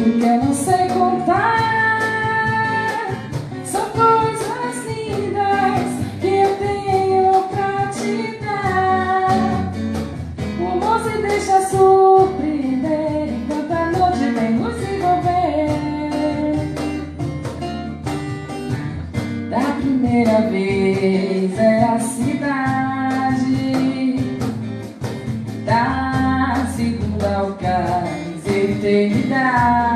porque eu não sei contar. São coisas lindas que eu tenho pra te dar. O amor se deixa surpreender, enquanto a noite vem nos envolver. Da primeira vez é a cidade, da segunda ao cais, eternidade.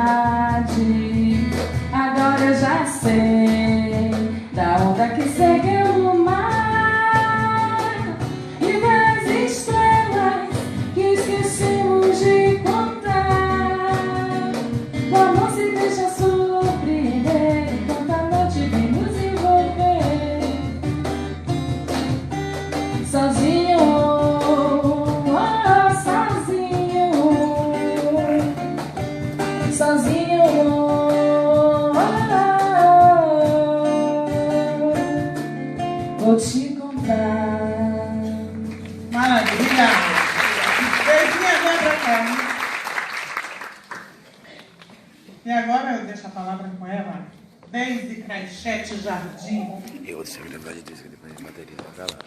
Agora eu já sei da onda que segue o mar e das estrelas que esquecemos de contar. O amor se deixa surpreender, enquanto a noite vem nos envolver. Sozinho, oh, sozinho, sozinho, oh, vou te contar. Maravilha! Deizinha, vem pra cá. E agora eu deixo a palavra com ela. Deise Caixete Jardim. Eu vou sempre lembrar de Deise, que depois de bateria. Vai lá.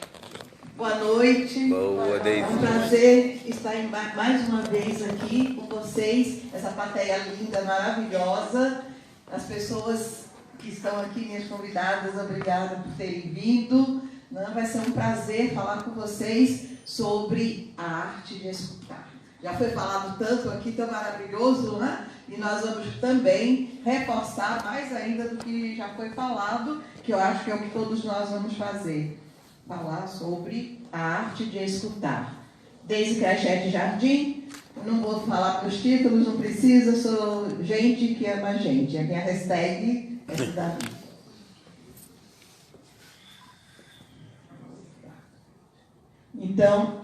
Boa noite. Boa, Deise. É um prazer estar mais uma vez aqui com vocês, essa plateia linda, maravilhosa. As pessoas que estão aqui, minhas convidadas, obrigada por terem vindo. Vai ser um prazer falar com vocês sobre a arte de escutar. Já foi falado tanto aqui, tão maravilhoso, né? E nós vamos também reforçar mais ainda do que já foi falado, que eu acho que é o que todos nós vamos fazer. Falar sobre a arte de escutar. Deise Caixete Jardim, eu não vou falar pelos títulos, não precisa, sou gente que ama gente. A minha hashtag é Davi. Então,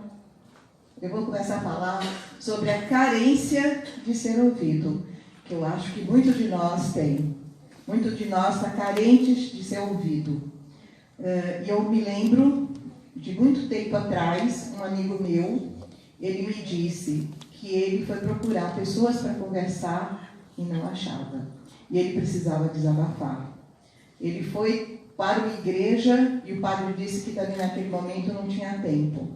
eu vou começar a falar sobre a carência de ser ouvido, que eu acho que muitos de nós tem. Muitos de nós estão carentes de ser ouvido. E eu me lembro de muito tempo atrás, um amigo meu, ele me disse que ele foi procurar pessoas para conversar e não achava. E ele precisava desabafar. Ele foi para uma igreja e o padre disse que também naquele momento não tinha tempo.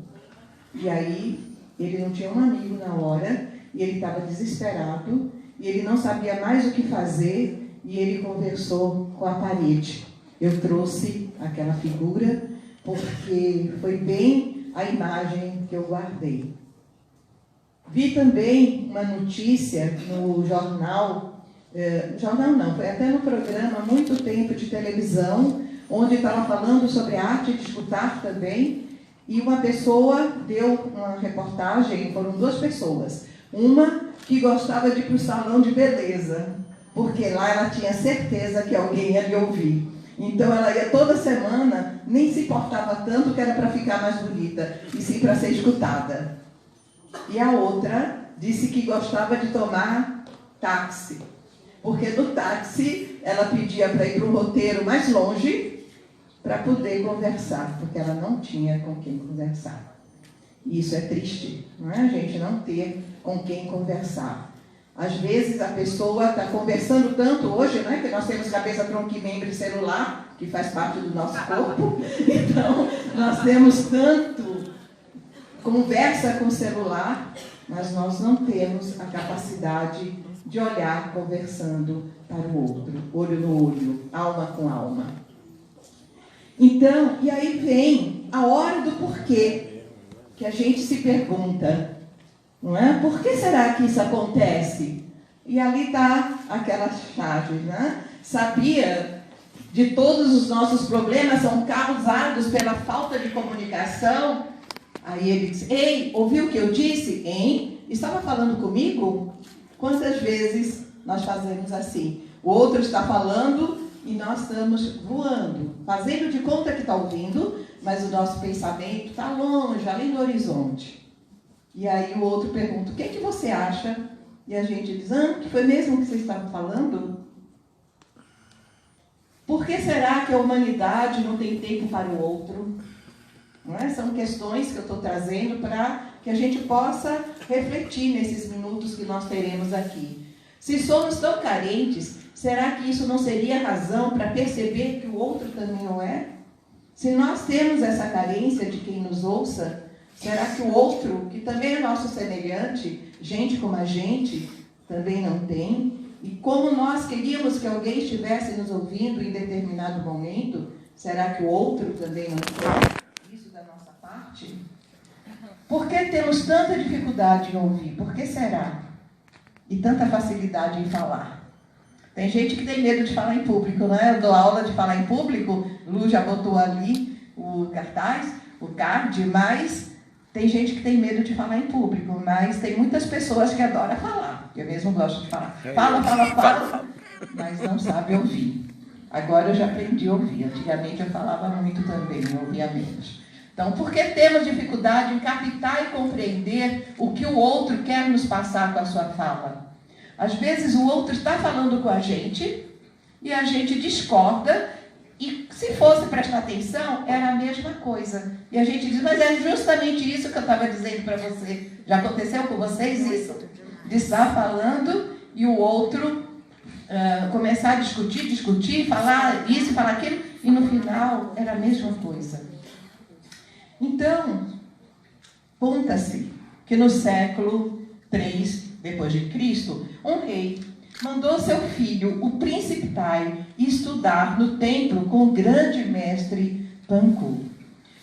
E aí ele não tinha um amigo na hora e ele estava desesperado e ele não sabia mais o que fazer e ele conversou com a parede. Eu trouxe aquela figura porque foi bem a imagem que eu guardei. Vi também uma notícia no jornal, foi até no programa, muito tempo de televisão, onde estava falando sobre a arte de escutar também, e uma pessoa deu uma reportagem, foram duas pessoas, uma que gostava de ir para o salão de beleza, porque lá ela tinha certeza que alguém ia lhe ouvir. Então ela ia toda semana, nem se importava tanto que era para ficar mais bonita, e sim para ser escutada. E a outra disse que gostava de tomar táxi, porque no táxi ela pedia para ir para um roteiro mais longe para poder conversar, porque ela não tinha com quem conversar. E isso é triste, não é? A gente não ter com quem conversar. Às vezes a pessoa está conversando tanto hoje, não é? Que nós temos cabeça, tronco e membro e celular, que faz parte do nosso corpo. Então, nós temos tanto conversa com o celular, mas nós não temos a capacidade de olhar conversando para o outro, olho no olho, alma com alma. Então, e aí vem a hora do porquê, que a gente se pergunta, não é? Por que será que isso acontece? E ali está aquela chave, né? Sabia de todos os nossos problemas são causados pela falta de comunicação? Aí ele disse, ei, ouviu o que eu disse? Hein? Estava falando comigo? Quantas vezes nós fazemos assim? O outro está falando e nós estamos voando, fazendo de conta que está ouvindo, mas o nosso pensamento está longe, além do horizonte. E aí o outro pergunta, o que é que você acha? E a gente diz, que foi mesmo que vocês estavam falando? Por que será que a humanidade não tem tempo para o outro? Não é? São questões que eu estou trazendo para que a gente possa refletir nesses minutos que nós teremos aqui. Se somos tão carentes, será que isso não seria razão para perceber que o outro também o é? Se nós temos essa carência de quem nos ouça, será que o outro, que também é nosso semelhante, gente como a gente, também não tem? E como nós queríamos que alguém estivesse nos ouvindo em determinado momento, será que o outro também não tem isso da nossa parte? Por que temos tanta dificuldade em ouvir? Por que será? E tanta facilidade em falar? Tem gente que tem medo de falar em público, não é? Eu dou aula de falar em público, Lu já botou ali o cartaz, o card, mas tem gente que tem medo de falar em público, mas tem muitas pessoas que adoram falar. Eu mesmo gosto de falar. Fala, mas não sabe ouvir. Agora eu já aprendi a ouvir. Antigamente eu falava muito também, eu ouvia menos. Então, por que temos dificuldade em captar e compreender o que o outro quer nos passar com a sua fala? Às vezes o outro está falando com a gente e a gente discorda, e se fosse prestar atenção, era a mesma coisa. E a gente diz, mas é justamente isso que eu estava dizendo para você. Já aconteceu com vocês isso? De estar falando e o outro começar a discutir, falar isso, falar aquilo, e no final era a mesma coisa. Então, conta-se que no século III depois de Cristo, um rei mandou seu filho, o príncipe Tai, estudar no templo com o grande mestre Panku.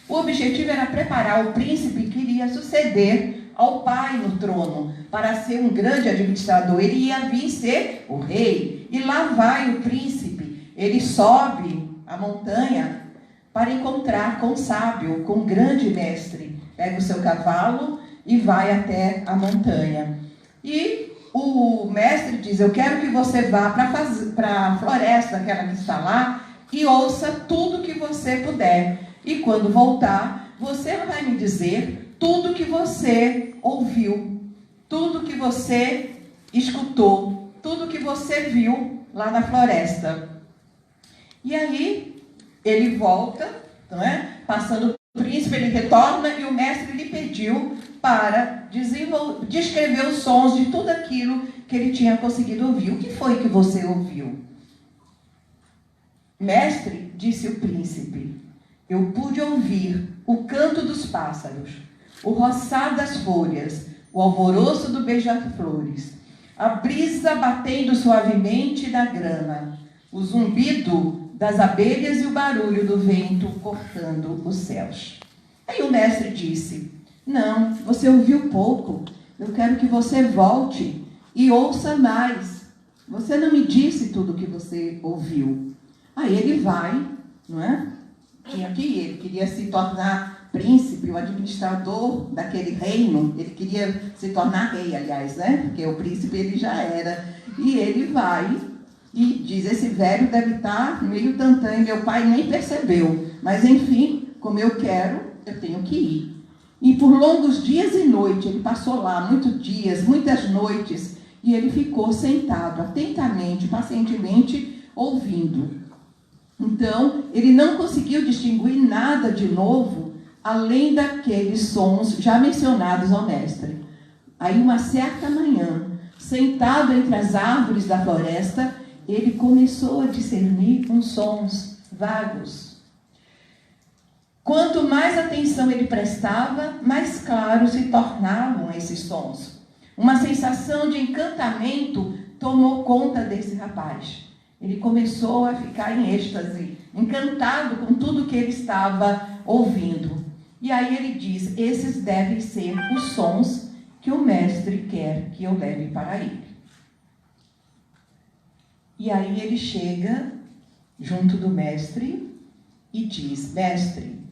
O objetivo era preparar o príncipe que iria suceder ao pai no trono, para ser um grande administrador. Ele ia vir ser o rei. E lá vai o príncipe. Ele sobe a montanha para encontrar com o sábio, com o grande mestre. Pega o seu cavalo e vai até a montanha. E o mestre diz, eu quero que você vá para a floresta, aquela que está lá, e ouça tudo que você puder. E quando voltar, você vai me dizer tudo que você ouviu, tudo que você escutou, tudo que você viu lá na floresta. E aí, ele volta, não é? Passando o príncipe, ele retorna e o mestre lhe pediu para descrever os sons de tudo aquilo que ele tinha conseguido ouvir. O que foi que você ouviu? Mestre, disse o príncipe, eu pude ouvir o canto dos pássaros, o roçar das folhas, o alvoroço do beija-flores, a brisa batendo suavemente na grama, o zumbido das abelhas e o barulho do vento cortando os céus. Aí o mestre disse, não, você ouviu pouco, eu quero que você volte e ouça mais. Você não me disse tudo o que você ouviu. Aí ele vai, não é? Tinha que ir, ele queria se tornar príncipe, o administrador daquele reino, ele queria se tornar rei, aliás, né? Porque o príncipe ele já era. E ele vai e diz, esse velho deve estar meio tantã, e meu pai nem percebeu. Mas enfim, como eu quero, eu tenho que ir. E por longos dias e noites, ele passou lá, muitos dias, muitas noites, e ele ficou sentado, atentamente, pacientemente, ouvindo. Então, ele não conseguiu distinguir nada de novo, além daqueles sons já mencionados ao mestre. Aí, uma certa manhã, sentado entre as árvores da floresta, ele começou a discernir uns sons vagos. Quanto mais atenção ele prestava, mais claros se tornavam esses sons. Uma sensação de encantamento tomou conta desse rapaz. Ele começou a ficar em êxtase, encantado com tudo que ele estava ouvindo. E aí ele diz, esses devem ser os sons que o mestre quer que eu leve para ele. E aí ele chega junto do mestre e diz, mestre,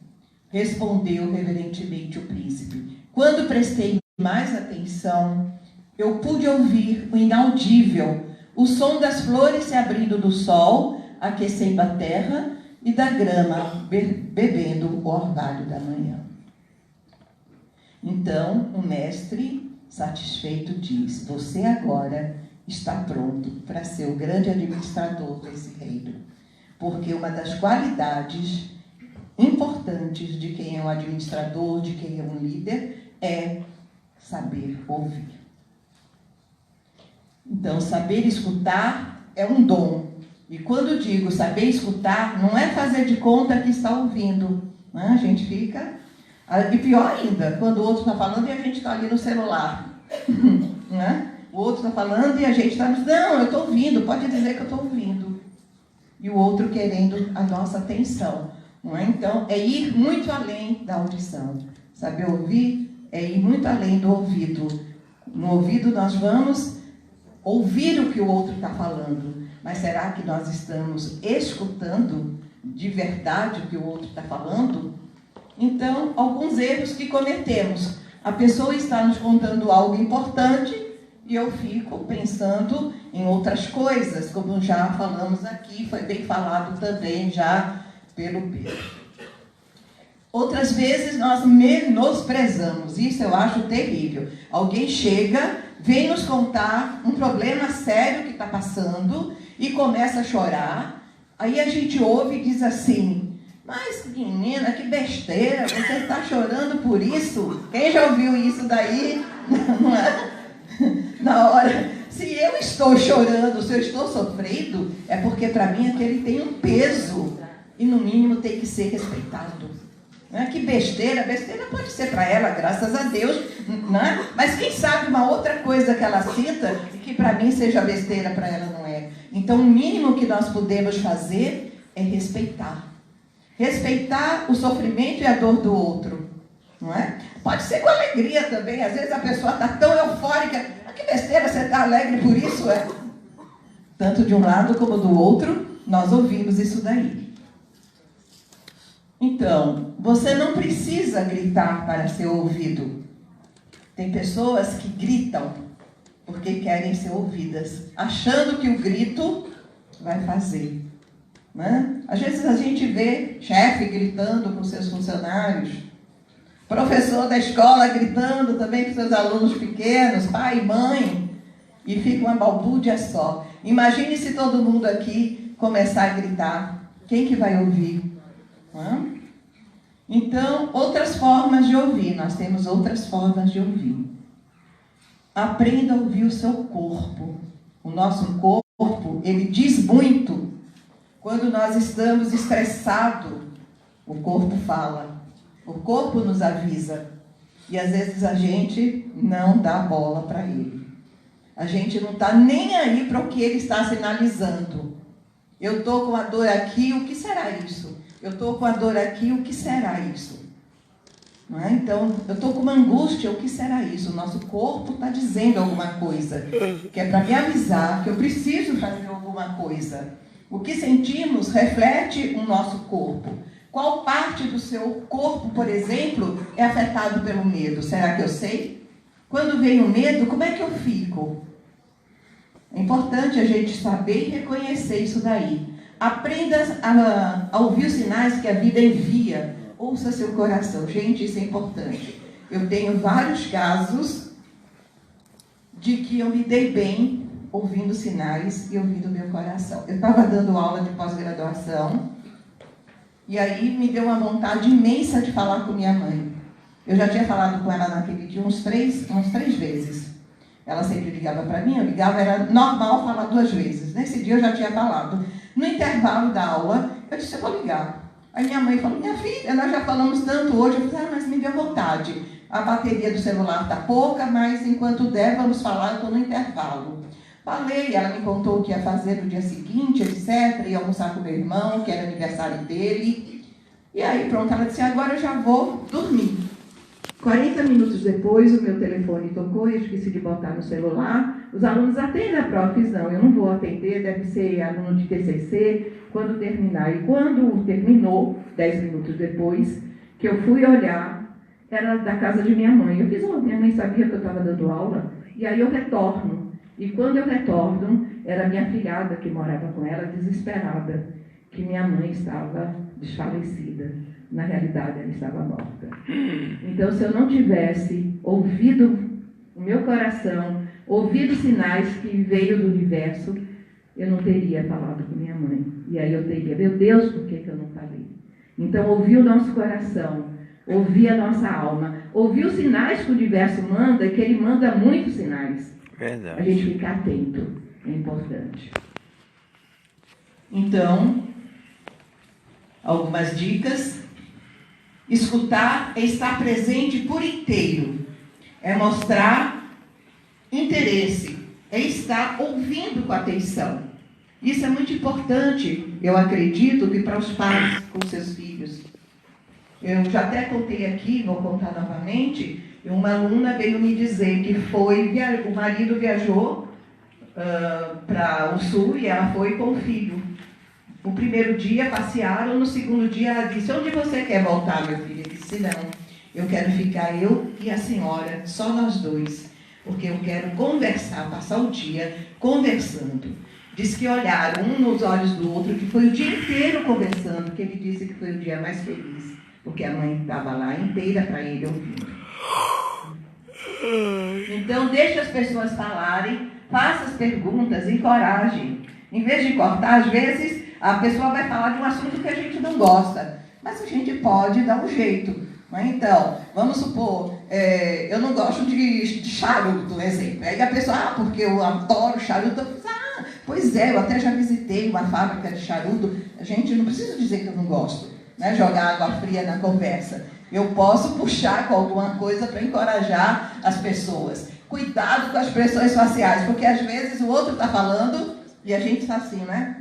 respondeu reverentemente o príncipe, quando prestei mais atenção, eu pude ouvir o inaudível, o som das flores se abrindo do sol, aquecendo a terra, e da grama bebendo o orvalho da manhã. Então, o mestre, satisfeito, diz, você agora está pronto para ser o grande administrador desse reino. Porque uma das qualidades importantes de quem é um administrador, de quem é um líder, é saber ouvir. Então, saber escutar é um dom. E quando digo saber escutar, não é fazer de conta que está ouvindo. Né? A gente fica... E pior ainda, quando o outro está falando e a gente está ali no celular. Né? O outro está falando e a gente está... Não, eu estou ouvindo, pode dizer que eu estou ouvindo. E o outro querendo a nossa atenção. Não é? Então, é ir muito além da audição. Saber ouvir é ir muito além do ouvido. No ouvido nós vamos ouvir o que o outro está falando. Mas será que nós estamos escutando de verdade o que o outro está falando? Então, alguns erros que cometemos. A pessoa está nos contando algo importante e eu fico pensando em outras coisas, como já falamos aqui, foi bem falado também já pelo Pedro. Outras vezes nós menosprezamos, isso eu acho terrível. Alguém chega, vem nos contar um problema sério que está passando e começa a chorar. Aí a gente ouve e diz assim: mas menina, que besteira, você está chorando por isso? Quem já ouviu isso daí? Não é? Na hora, se eu estou chorando, se eu estou sofrendo, é porque para mim aquele tem um peso e no mínimo tem que ser respeitado. Né? Que besteira, besteira pode ser para ela, graças a Deus, né? Mas quem sabe uma outra coisa que ela cita e que para mim seja besteira, para ela não é. Então o mínimo que nós podemos fazer é respeitar. Respeitar o sofrimento e a dor do outro. Não é? Pode ser com alegria também, às vezes a pessoa está tão eufórica, que besteira, você está alegre por isso, é? Tanto de um lado como do outro, nós ouvimos isso daí. Então, você não precisa gritar para ser ouvido. Tem pessoas que gritam porque querem ser ouvidas, achando que o grito vai fazer. Né? Às vezes a gente vê chefe gritando com seus funcionários, professor da escola gritando também com seus alunos pequenos, pai e mãe, e fica uma balbúrdia só. Imagine se todo mundo aqui começar a gritar. Quem que vai ouvir? Não? Então, outras formas de ouvir. Nós temos outras formas de ouvir. Aprenda a ouvir o seu corpo. O nosso corpo, ele diz muito. Quando nós estamos estressados, o corpo fala. O corpo nos avisa. E às vezes a gente não dá bola para ele. A gente não está nem aí para o que ele está sinalizando. Eu estou com a dor aqui, o que será isso? Eu estou com a dor aqui, o que será isso? Não é? Então, eu estou com uma angústia, o que será isso? O nosso corpo está dizendo alguma coisa, que é para me avisar que eu preciso fazer alguma coisa. O que sentimos reflete o nosso corpo. Qual parte do seu corpo, por exemplo, é afetado pelo medo? Será que eu sei? Quando vem o medo, como é que eu fico? É importante a gente saber e reconhecer isso daí. Aprenda a ouvir os sinais que a vida envia. Ouça seu coração. Gente, isso é importante. Eu tenho vários casos de que eu me dei bem ouvindo sinais e ouvindo meu coração. Eu estava dando aula de pós-graduação e aí me deu uma vontade imensa de falar com minha mãe. Eu já tinha falado com ela naquele dia umas três vezes. Ela sempre ligava para mim, eu ligava, era normal falar 2 vezes. Nesse dia eu já tinha falado. No intervalo da aula, eu disse, eu vou ligar. Aí minha mãe falou, minha filha, nós já falamos tanto hoje. Eu falei, mas me deu vontade. A bateria do celular está pouca, mas enquanto der, vamos falar, eu estou no intervalo. Falei, ela me contou o que ia fazer no dia seguinte, etc. Ia almoçar com meu irmão, que era aniversário dele. E aí, pronto, ela disse, agora eu já vou dormir. 40 minutos depois, o meu telefone tocou, eu esqueci de botar no celular. Os alunos atendem a prof, não, eu não vou atender, deve ser aluno de TCC, quando terminar. E quando terminou, 10 minutos depois, que eu fui olhar, era da casa de minha mãe. Eu fiz, minha mãe sabia que eu estava dando aula, e aí eu retorno. E quando eu retorno, era minha filhada que morava com ela, desesperada, que minha mãe estava desfalecida. Na realidade, ela estava morta. Então, se eu não tivesse ouvido o meu coração, ouvido sinais que veio do universo, eu não teria falado com minha mãe. E aí eu teria, meu Deus, por que eu não falei? Então, ouvir o nosso coração, ouvir a nossa alma, ouvir os sinais que o universo manda, que ele manda muitos sinais. Verdade. A gente ficar atento é importante. Então, algumas dicas. Escutar é estar presente por inteiro. É mostrar interesse. É estar ouvindo com atenção. Isso é muito importante, eu acredito, que para os pais com seus filhos. Eu já até contei aqui, vou contar novamente, uma aluna veio me dizer que o marido viajou para o sul e ela foi com o filho. O primeiro dia passearam, no segundo dia ela disse: onde você quer voltar, meu filho? Ele disse: não, eu quero ficar eu e a senhora, só nós dois, porque eu quero conversar, passar o dia conversando. Diz que olharam um nos olhos do outro, que foi o dia inteiro conversando, que ele disse que foi o dia mais feliz, porque a mãe estava lá inteira para ele ouvindo. Então, deixe as pessoas falarem, faça as perguntas, encoraje. Em vez de cortar, às vezes, a pessoa vai falar de um assunto que a gente não gosta, mas a gente pode dar um jeito. Né? Então, vamos supor, eu não gosto de charuto, exemplo. Aí a pessoa, porque eu adoro charuto, eu falo, pois é, eu até já visitei uma fábrica de charuto. A gente não precisa dizer que eu não gosto, né? Jogar água fria na conversa. Eu posso puxar com alguma coisa para encorajar as pessoas. Cuidado com as expressões faciais, porque às vezes o outro está falando e a gente está assim, né?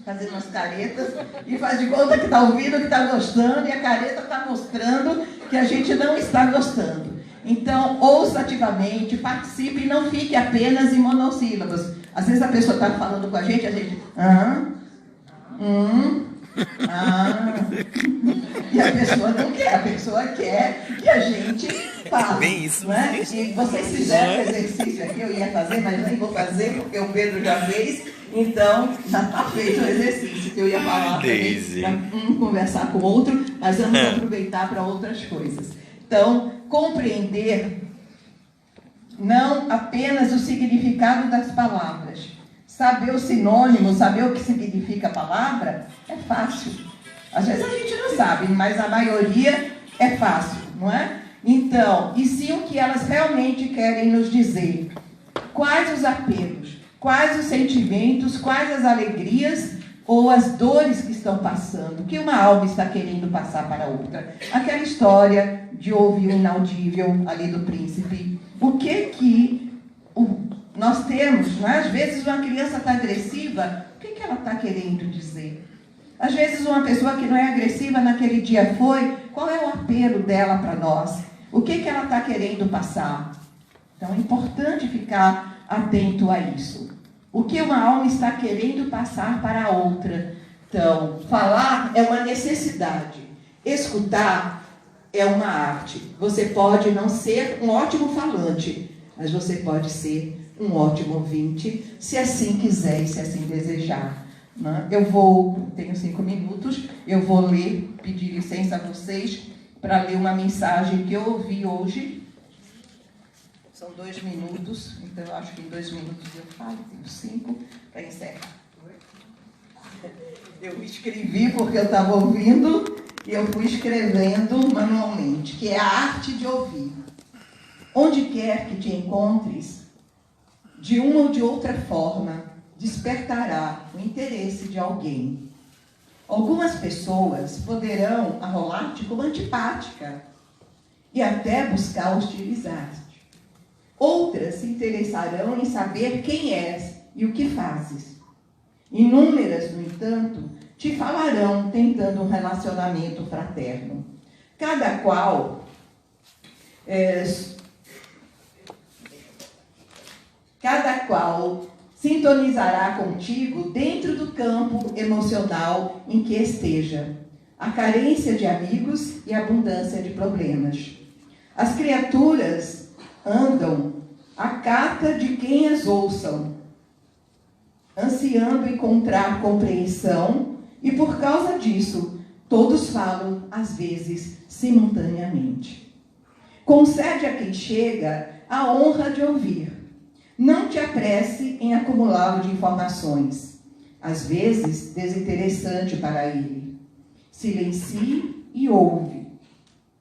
Fazendo umas caretas e faz de conta que está ouvindo, que está gostando, e a careta está mostrando que a gente não está gostando. Então, ouça ativamente, participe e não fique apenas em monossílabos. Às vezes a pessoa está falando com a gente e a pessoa não quer, a pessoa quer que a gente fale. Bem isso. Né? E vocês fizeram o exercício aqui, eu ia fazer, mas nem vou fazer, porque o Pedro já fez. Então, já está feito o exercício que eu ia falar para um conversar com o outro, mas vamos aproveitar para outras coisas. Então, compreender não apenas o significado das palavras. Saber o sinônimo, saber o que significa a palavra, é fácil. Às vezes a gente não sabe, mas a maioria é fácil, não é? Então, e sim o que elas realmente querem nos dizer. Quais os apelos, quais os sentimentos, quais as alegrias ou as dores que estão passando, que uma alma está querendo passar para outra. Aquela história de ouvir o inaudível ali do príncipe. O que nós temos, né? Às vezes uma criança está agressiva, o que ela está querendo dizer? Às vezes uma pessoa que não é agressiva naquele dia qual é o apelo dela para nós? O que ela está querendo passar? Então é importante ficar atento a isso. O que uma alma está querendo passar para a outra? Então, falar é uma necessidade. Escutar é uma arte. Você pode não ser um ótimo falante, mas você pode ser um ótimo ouvinte, se assim quiser e se assim desejar. Né? Tenho 5 minutos, eu vou ler, pedir licença a vocês para ler uma mensagem que eu ouvi hoje. São 2 minutos, então eu acho que em 2 minutos eu falo, tenho 5 para encerrar. Eu escrevi porque eu estava ouvindo e eu fui escrevendo manualmente, que é a arte de ouvir. Onde quer que te encontres, de uma ou de outra forma, despertará o interesse de alguém. Algumas pessoas poderão arrolar-te como antipática e até buscar hostilizar-te. Outras se interessarão em saber quem és e o que fazes. Inúmeras, no entanto, te falarão tentando um relacionamento fraterno. Cada qual sintonizará contigo dentro do campo emocional em que esteja, a carência de amigos e a abundância de problemas. As criaturas andam à cata de quem as ouçam, ansiando encontrar compreensão, e por causa disso, todos falam, às vezes, simultaneamente. Concede a quem chega a honra de ouvir. Não te apresse em acumulá-lo de informações, às vezes desinteressante para ele. Silencie e ouve.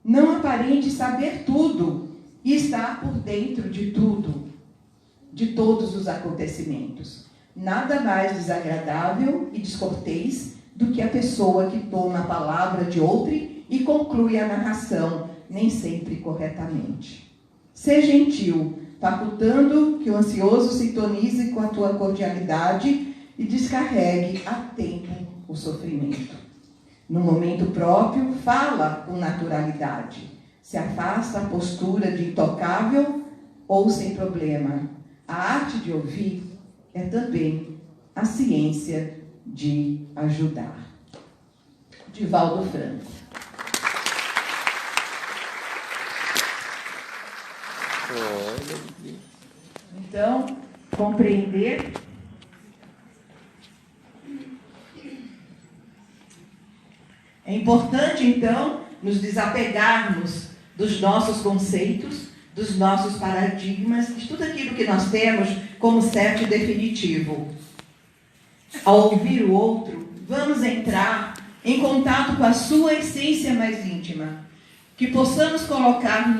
Não aparente saber tudo e estar por dentro de tudo. de todos os acontecimentos. Nada mais desagradável e descortês do que a pessoa que toma a palavra de outrem e conclui a narração, nem sempre corretamente. Sê gentil, facultando que o ansioso sintonize com a tua cordialidade e descarregue a tempo o sofrimento. No momento próprio, fala com naturalidade. Se afasta a postura de intocável ou sem problema. A arte de ouvir é também a ciência de ajudar. Divaldo Franco. Então, compreender é importante, então, nos desapegarmos dos nossos conceitos, dos nossos paradigmas, de tudo aquilo que nós temos como certo e definitivo. Ao ouvir o outro, vamos entrar em contato com a sua essência mais íntima, que possamos colocar